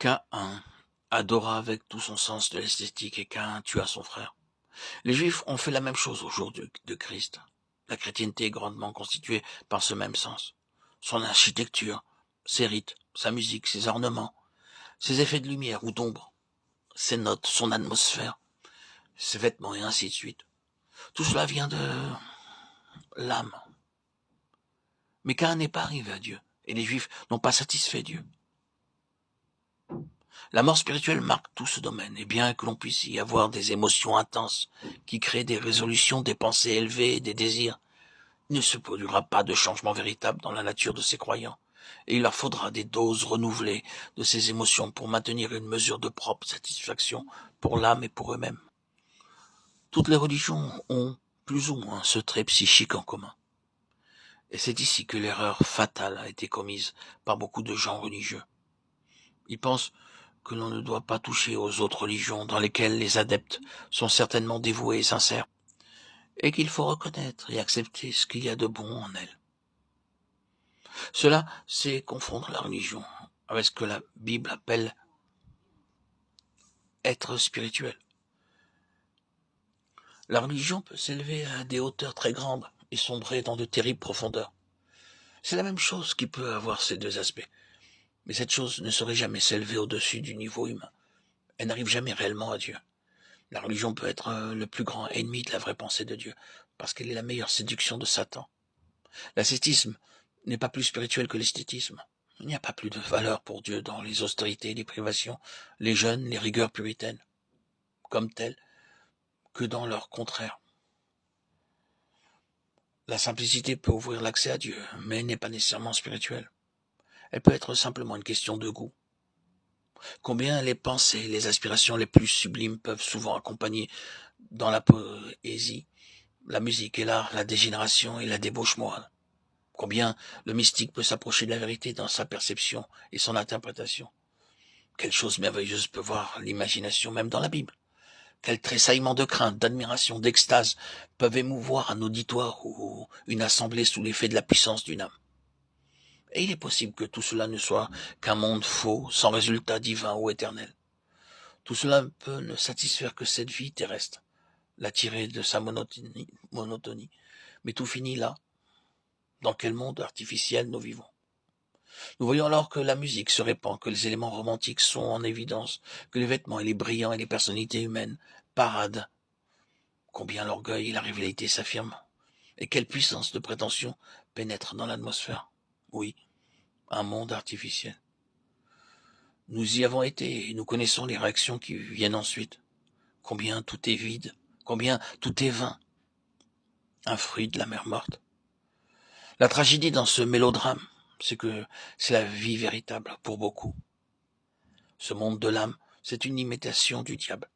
Caïn adora avec tout son sens de l'esthétique et Caïn tua son frère. Les Juifs ont fait la même chose au jour de Christ. La chrétienté est grandement constituée par ce même sens. Son architecture, ses rites, sa musique, ses ornements, ses effets de lumière ou d'ombre, ses notes, son atmosphère, ses vêtements et ainsi de suite. Tout cela vient de l'âme. Mais Caïn n'est pas arrivé à Dieu, et les Juifs n'ont pas satisfait Dieu. La mort spirituelle marque tout ce domaine, et bien que l'on puisse y avoir des émotions intenses qui créent des résolutions, des pensées élevées et des désirs, il ne se produira pas de changement véritable dans la nature de ces croyants, et il leur faudra des doses renouvelées de ces émotions pour maintenir une mesure de propre satisfaction pour l'âme et pour eux-mêmes. Toutes les religions ont plus ou moins ce trait psychique en commun. Et c'est ici que l'erreur fatale a été commise par beaucoup de gens religieux. Ils pensent que l'on ne doit pas toucher aux autres religions dans lesquelles les adeptes sont certainement dévoués et sincères, et qu'il faut reconnaître et accepter ce qu'il y a de bon en elles. Cela, c'est confondre la religion avec ce que la Bible appelle être spirituel. La religion peut s'élever à des hauteurs très grandes et sombrer dans de terribles profondeurs. C'est la même chose qui peut avoir ces deux aspects. Mais cette chose ne saurait jamais s'élever au-dessus du niveau humain. Elle n'arrive jamais réellement à Dieu. La religion peut être le plus grand ennemi de la vraie pensée de Dieu, parce qu'elle est la meilleure séduction de Satan. L'ascétisme n'est pas plus spirituel que l'esthétisme. Il n'y a pas plus de valeur pour Dieu dans les austérités, les privations, les jeûnes, les rigueurs puritaines, comme telles, que dans leur contraire. La simplicité peut ouvrir l'accès à Dieu, mais elle n'est pas nécessairement spirituelle. Elle peut être simplement une question de goût. Combien les pensées, les aspirations les plus sublimes peuvent souvent accompagner dans la poésie, la musique et l'art, la dégénération et la débauche morale. Combien le mystique peut s'approcher de la vérité dans sa perception et son interprétation. Quelle chose merveilleuse peut voir l'imagination même dans la Bible. Quel tressaillement de crainte, d'admiration, d'extase peuvent émouvoir un auditoire ou une assemblée sous l'effet de la puissance d'une âme. Et il est possible que tout cela ne soit qu'un monde faux, sans résultat divin ou éternel. Tout cela ne peut ne satisfaire que cette vie terrestre, la tirer de sa monotonie. Mais tout finit là. Dans quel monde artificiel nous vivons? Nous voyons alors que la musique se répand, que les éléments romantiques sont en évidence, que les vêtements et les brillants et les personnalités humaines paradent. Combien l'orgueil et la rivalité s'affirment. Et quelle puissance de prétention pénètre dans l'atmosphère. Oui, un monde artificiel. Nous y avons été et nous connaissons les réactions qui viennent ensuite. Combien tout est vide, combien tout est vain. Un fruit de la mer morte. La tragédie dans ce mélodrame, c'est que c'est la vie véritable pour beaucoup. Ce monde de l'âme, c'est une imitation du diable.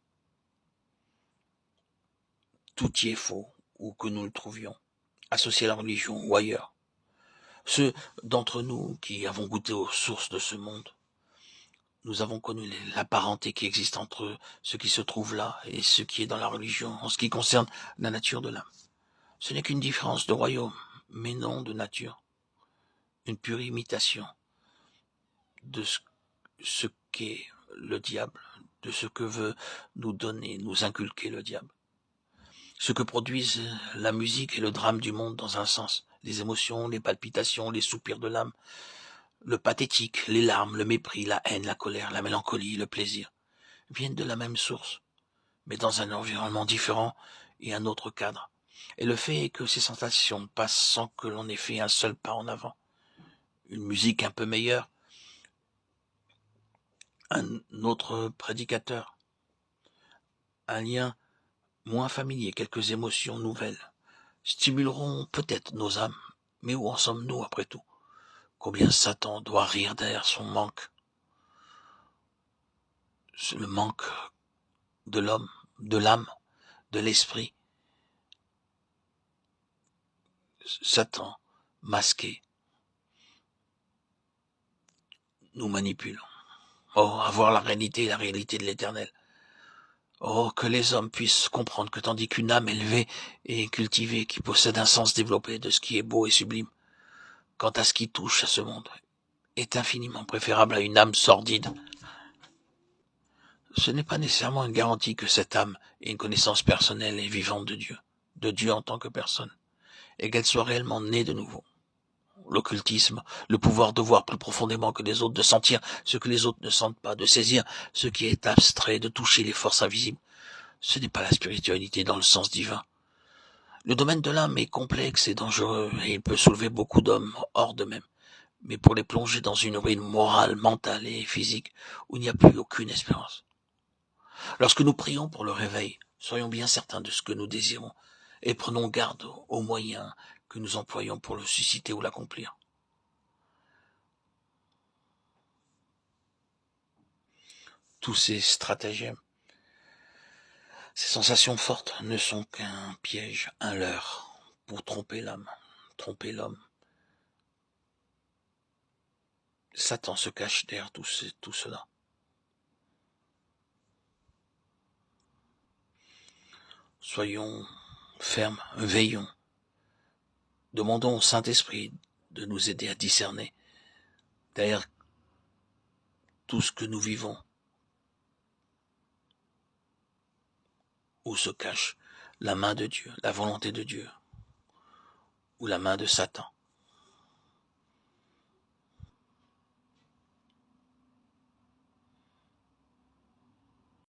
Tout y est faux, où que nous le trouvions, associé à la religion ou ailleurs. Ceux d'entre nous qui avons goûté aux sources de ce monde, nous avons connu la parenté qui existe entre ce qui se trouve là et ce qui est dans la religion en ce qui concerne la nature de l'âme. Ce n'est qu'une différence de royaume, mais non de nature. Une pure imitation de ce qu'est le diable, de ce que veut nous donner, nous inculquer le diable. Ce que produisent la musique et le drame du monde dans un sens, les émotions, les palpitations, les soupirs de l'âme, le pathétique, les larmes, le mépris, la haine, la colère, la mélancolie, le plaisir, viennent de la même source, mais dans un environnement différent et un autre cadre. Et le fait est que ces sensations passent sans que l'on ait fait un seul pas en avant. Une musique un peu meilleure, un autre prédicateur, un lien moins familier, quelques émotions nouvelles, stimuleront peut-être nos âmes. Mais où en sommes-nous après tout? Combien Satan doit rire derrière son manque? Le manque de l'homme, de l'âme, de l'esprit. Satan, masqué, nous manipule. Oh, avoir la réalité de l'éternel. Oh, que les hommes puissent comprendre que tandis qu'une âme élevée et cultivée, qui possède un sens développé de ce qui est beau et sublime, quant à ce qui touche à ce monde, est infiniment préférable à une âme sordide Ce n'est pas nécessairement une garantie que cette âme ait une connaissance personnelle et vivante de Dieu en tant que personne, et qu'elle soit réellement née de nouveau. L'occultisme, le pouvoir de voir plus profondément que les autres, de sentir ce que les autres ne sentent pas, de saisir ce qui est abstrait, de toucher les forces invisibles, ce n'est pas la spiritualité dans le sens divin. Le domaine de l'âme est complexe et dangereux, et il peut soulever beaucoup d'hommes hors d'eux-mêmes. Mais pour les plonger dans une ruine morale, mentale et physique, où il n'y a plus aucune espérance. Lorsque nous prions pour le réveil, soyons bien certains de ce que nous désirons, et prenons garde aux moyens que nous employons pour le susciter ou l'accomplir. Tous ces stratagèmes, ces sensations fortes ne sont qu'un piège, un leurre, pour tromper l'âme, tromper l'homme. Satan se cache derrière tout cela. Soyons fermes, veillons. Demandons au Saint-Esprit de nous aider à discerner derrière tout ce que nous vivons, où se cache la main de Dieu, la volonté de Dieu, ou la main de Satan.